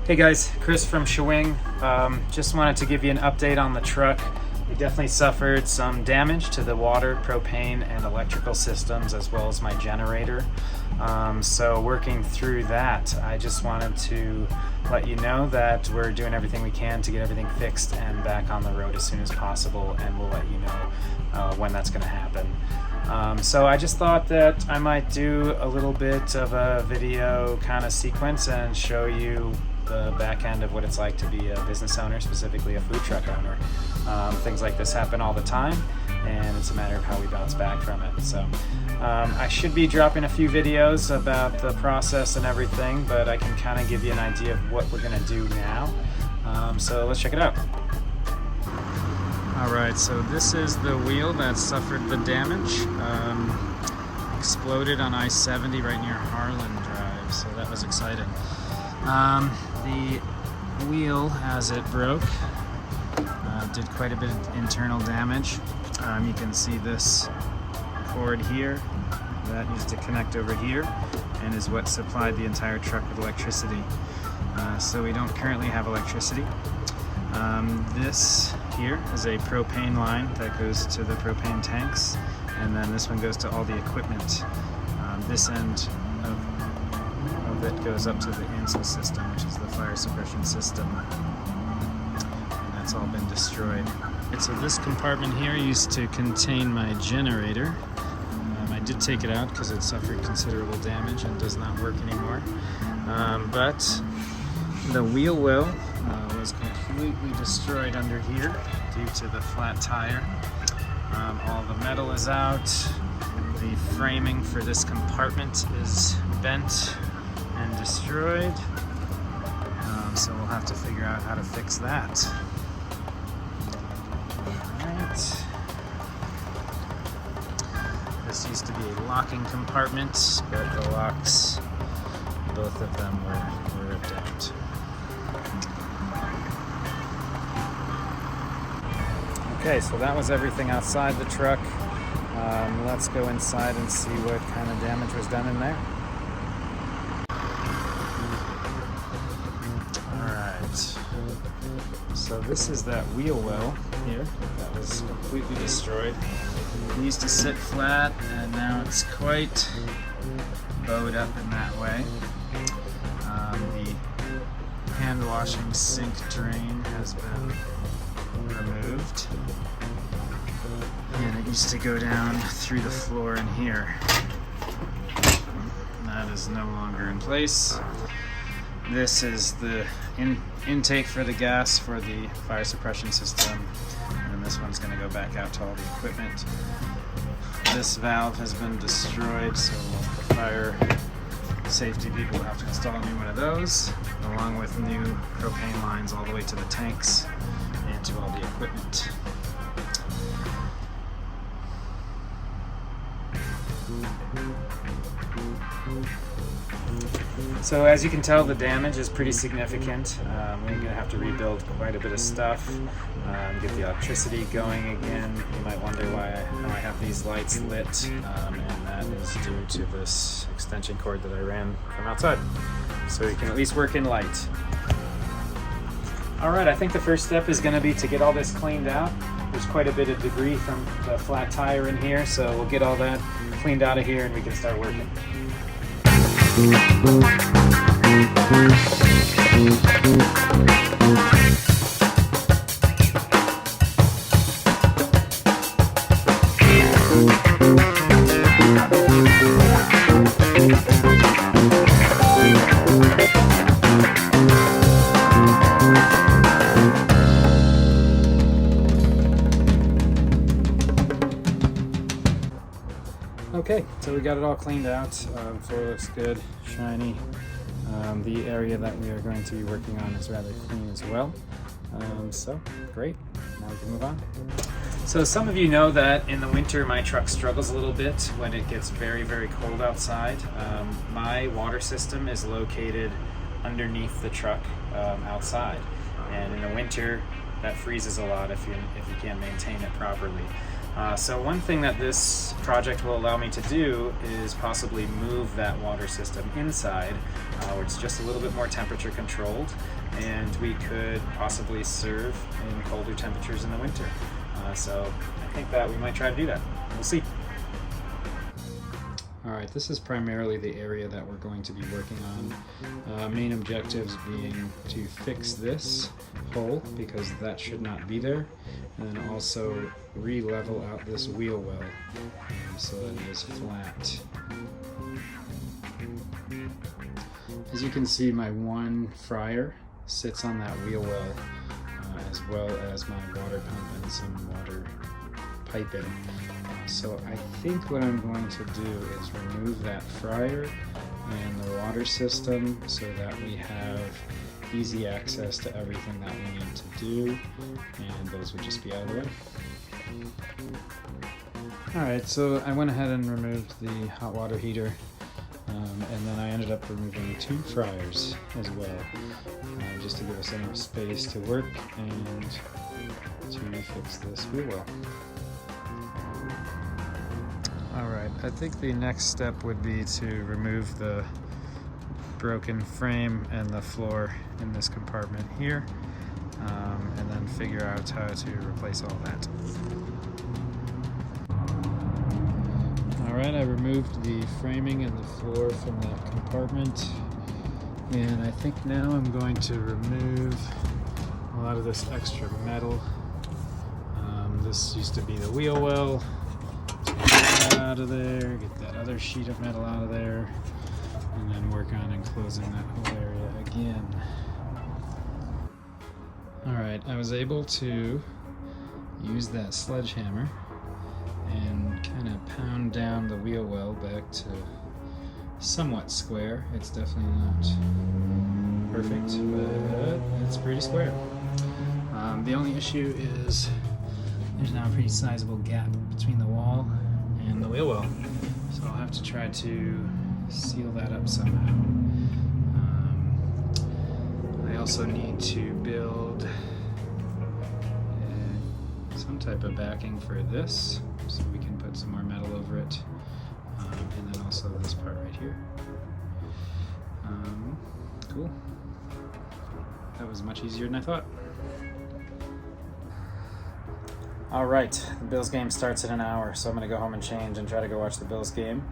Hey guys, Chris from Shwing. Just wanted to give you an update on the truck. We definitely suffered some damage to the water, propane, and electrical systems, as well as my generator. So working through that, I just wanted to let you know that we're doing everything we can to get everything fixed and back on the road as soon as possible, and we'll let you know when that's going to happen. So I just thought that I might do a little bit of a video kind of sequence and show you the back end of what it's like to be a business owner, specifically a food truck owner. Things like this happen all the time, and it's a matter of how we bounce back from it. So I should be dropping a few videos about the process and everything, but I can kind of give you an idea of what we're going to do now. So let's check it out. Alright, so this is the wheel that suffered the damage. Exploded on I-70 right near Harlan Drive, so that was exciting. The wheel, as it broke, did quite a bit of internal damage. You can see this cord here that needs to connect over here and is what supplied the entire truck with electricity. So we don't currently have electricity. This here is a propane line that goes to the propane tanks, and then this one goes to all the equipment. This end of it goes up to the ANSYL system, which is the fire suppression system, and that's all been destroyed. So this compartment here used to contain my generator. I did take it out because it suffered considerable damage and does not work anymore. But the wheel well was completely destroyed under here due to the flat tire. All the metal is out. The framing for this compartment is bent and destroyed. So we'll have to figure out how to fix that. Alright. This used to be a locking compartment, but the locks, both of them were ripped out. Okay, so that was everything outside the truck. Let's go inside and see what kind of damage was done in there. Alright, so this is that wheel well here that was completely destroyed. It used to sit flat, and now it's quite bowed up in that way. The hand washing sink drain has been removed, and it used to go down through the floor in here. That is no longer in place. This is the intake for the gas for the fire suppression system, and this one's going to go back out to all the equipment. This valve has been destroyed, so the fire safety people will have to install a new one of those, along with new propane lines all the way to the tanks and to all the equipment. So as you can tell, the damage is pretty significant. We're going to have to rebuild quite a bit of stuff, get the electricity going again. You might wonder why I have these lights lit, and that is due to this extension cord that I ran from outside, so you can at least work in light. Alright, I think the first step is going to be to get all this cleaned out. There's quite a bit of debris from the flat tire in here, so we'll get all that cleaned out of here and we can start working. Okay, so we got it all cleaned out. Floor looks good, shiny. The area that we are going to be working on is rather clean as well. So great, now we can move on. So some of you know that in the winter my truck struggles a little bit when it gets very, very cold outside. My water system is located underneath the truck outside, and in the winter that freezes a lot if you can't maintain it properly. So one thing that this project will allow me to do is possibly move that water system inside, where it's just a little bit more temperature controlled, and we could possibly serve in colder temperatures in the winter. So I think that we might try to do that. We'll see. Alright, this is primarily the area that we're going to be working on. Main objectives being to fix this hole, because that should not be there, and then also re-level out this wheel well so that it is flat. As you can see, my one fryer sits on that wheel well, as well as my water pump and some water piping. So I think what I'm going to do is remove that fryer and the water system so that we have easy access to everything that we need to do, and those would just be out of the way. Alright, so I went ahead and removed the hot water heater, and then I ended up removing 2 fryers as well, just to give us enough space to work and to fix this wheel well. Alright, I think the next step would be to remove the broken frame and the floor in this compartment here, and then figure out how to replace all that. Alright, I removed the framing and the floor from that compartment, and I think now I'm going to remove a lot of this extra metal. This used to be the wheel well. Out of there, get that other sheet of metal out of there, and then work on enclosing that whole area again. Alright, I was able to use that sledgehammer and kind of pound down the wheel well back to somewhat square. It's definitely not perfect, but it's pretty square. The only issue is there's now a pretty sizable gap between the wall and the wheel well, so I'll have to try to seal that up somehow. I also need to build some type of backing for this, so we can put some more metal over it, and then also this part right here. Cool. That was much easier than I thought. Alright, the Bills game starts in an hour, so I'm going to go home and change and try to go watch the Bills game.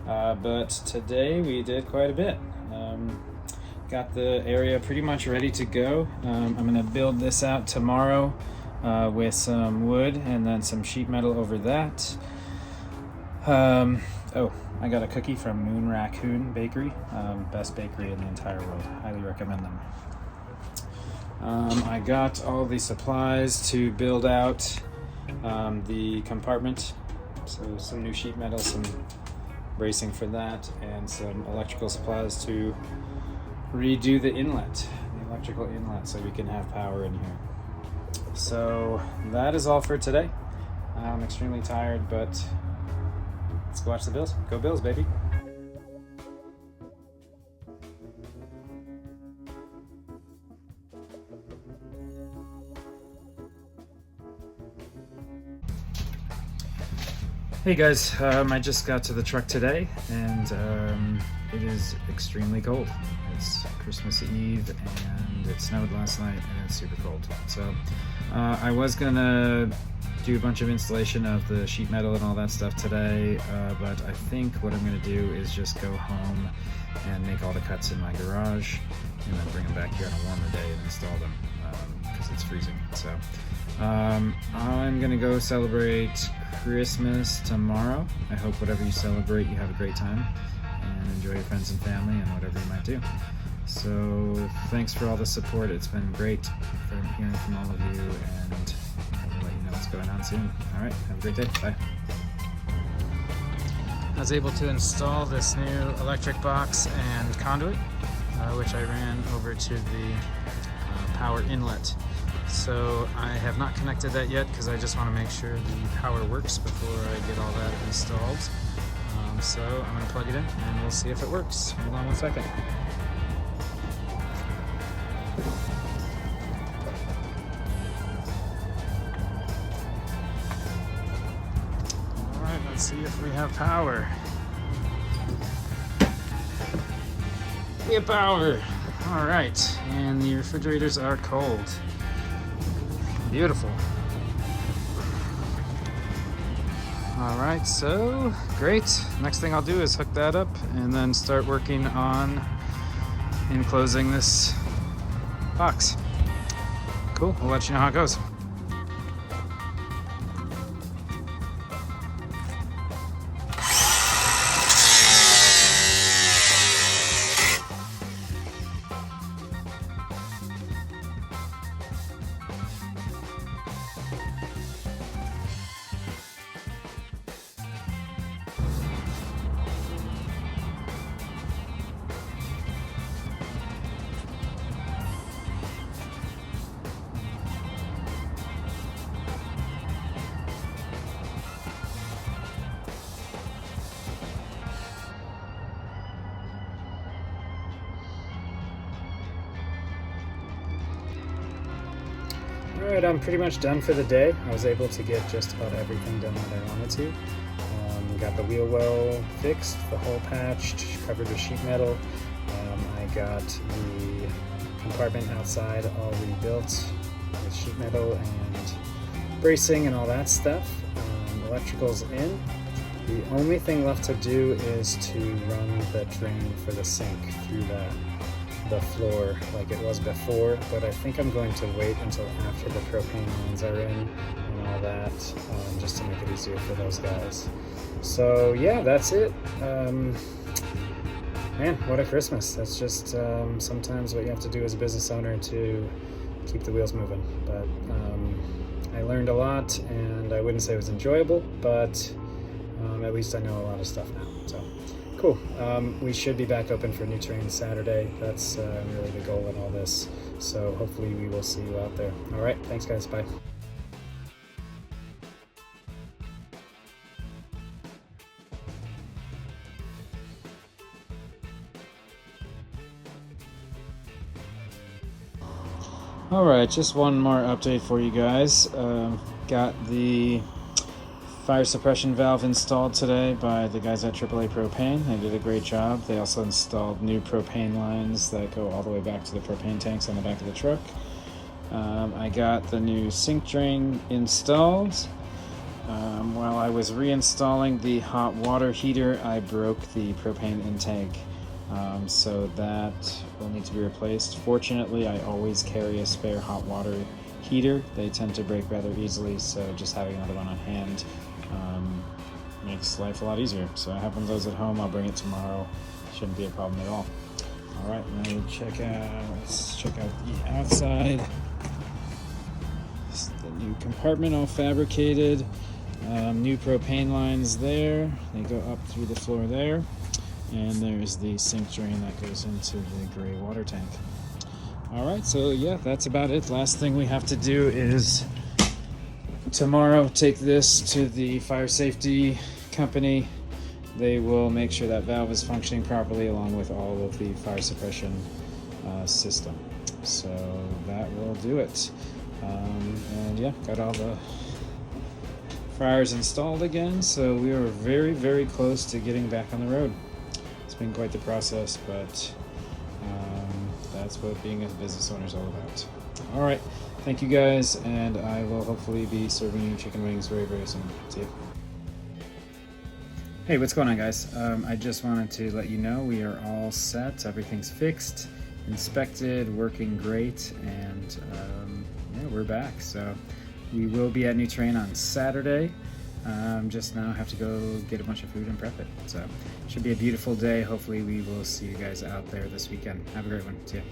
But today we did quite a bit. Got the area pretty much ready to go. I'm going to build this out tomorrow with some wood and then some sheet metal over that. Oh, I got a cookie from Moon Raccoon Bakery. Best bakery in the entire world. Highly recommend them. I got all the supplies to build out the compartment, so some new sheet metal, some bracing for that, and some electrical supplies to redo the inlet, the electrical inlet, so we can have power in here. So that is all for today. I'm extremely tired, but let's go watch the Bills. Go Bills, baby. Hey guys, I just got to the truck today, and it is extremely cold. It's Christmas Eve, and it snowed last night, and it's super cold. So I was gonna do a bunch of installation of the sheet metal and all that stuff today, but I think what I'm gonna do is just go home and make all the cuts in my garage, and then bring them back here on a warmer day and install them, because it's freezing. So I'm gonna go celebrate Christmas tomorrow. I hope whatever you celebrate, you have a great time and enjoy your friends and family and whatever you might do. So thanks for all the support. It's been great from hearing from all of you, and I'll let you know what's going on soon. All right, have a great day. Bye. I was able to install this new electric box and conduit, which I ran over to the power inlet. So I have not connected that yet because I just want to make sure the power works before I get all that installed. So I'm going to plug it in and we'll see if it works. Hold on one second. see if we have power. We have power. All right, and the refrigerators are cold. Beautiful. All right, so great. Next thing I'll do is hook that up and then start working on enclosing this box. Cool, we'll let you know how it goes. Alright, I'm pretty much done for the day. I was able to get just about everything done that I wanted to. Got the wheel well fixed, the hole patched, covered with sheet metal. I got the compartment outside all rebuilt with sheet metal and bracing and all that stuff. Electrical's in. The only thing left to do is to run the drain for the sink through the floor like it was before, but I think I'm going to wait until after the propane lines are in and all that, just to make it easier for those guys. So yeah, that's it. Man, what a Christmas. That's just sometimes what you have to do as a business owner to keep the wheels moving. But I learned a lot, and I wouldn't say it was enjoyable, but at least I know a lot of stuff now. So cool. We should be back open for new terrain Saturday. That's really the goal in all this. So hopefully we will see you out there. All right. Thanks, guys. Bye. All right. Just one more update for you guys. Got the fire suppression valve installed today by the guys at AAA Propane. They did a great job. They also installed new propane lines that go all the way back to the propane tanks on the back of the truck. I got the new sink drain installed. While I was reinstalling the hot water heater, I broke the propane intake. So that will need to be replaced. Fortunately, I always carry a spare hot water heater. They tend to break rather easily, so just having another one on hand makes life a lot easier. So I have one of those at home. I'll bring it tomorrow. Shouldn't be a problem at all. All right, now let's check out the outside. It's the new compartment all fabricated. New propane lines there. They go up through the floor there. And there's the sink drain that goes into the gray water tank. All right, so yeah, that's about it. Last thing we have to do is tomorrow take this to the fire safety company. They will make sure that valve is functioning properly along with all of the fire suppression system. So that will do it. And yeah, got all the fryers installed again. So we are very, very close to getting back on the road. It's been quite the process, but that's what being a business owner is all about. All right, thank you guys, and I will hopefully be serving you chicken wings very, very soon. See you. Hey, what's going on, guys? I just wanted to let you know we are all set. Everything's fixed, inspected, working great, and yeah, we're back. So we will be at New Terrain on Saturday. Just now have to go get a bunch of food and prep it. So it should be a beautiful day. Hopefully we will see you guys out there this weekend. Have a great one. See ya.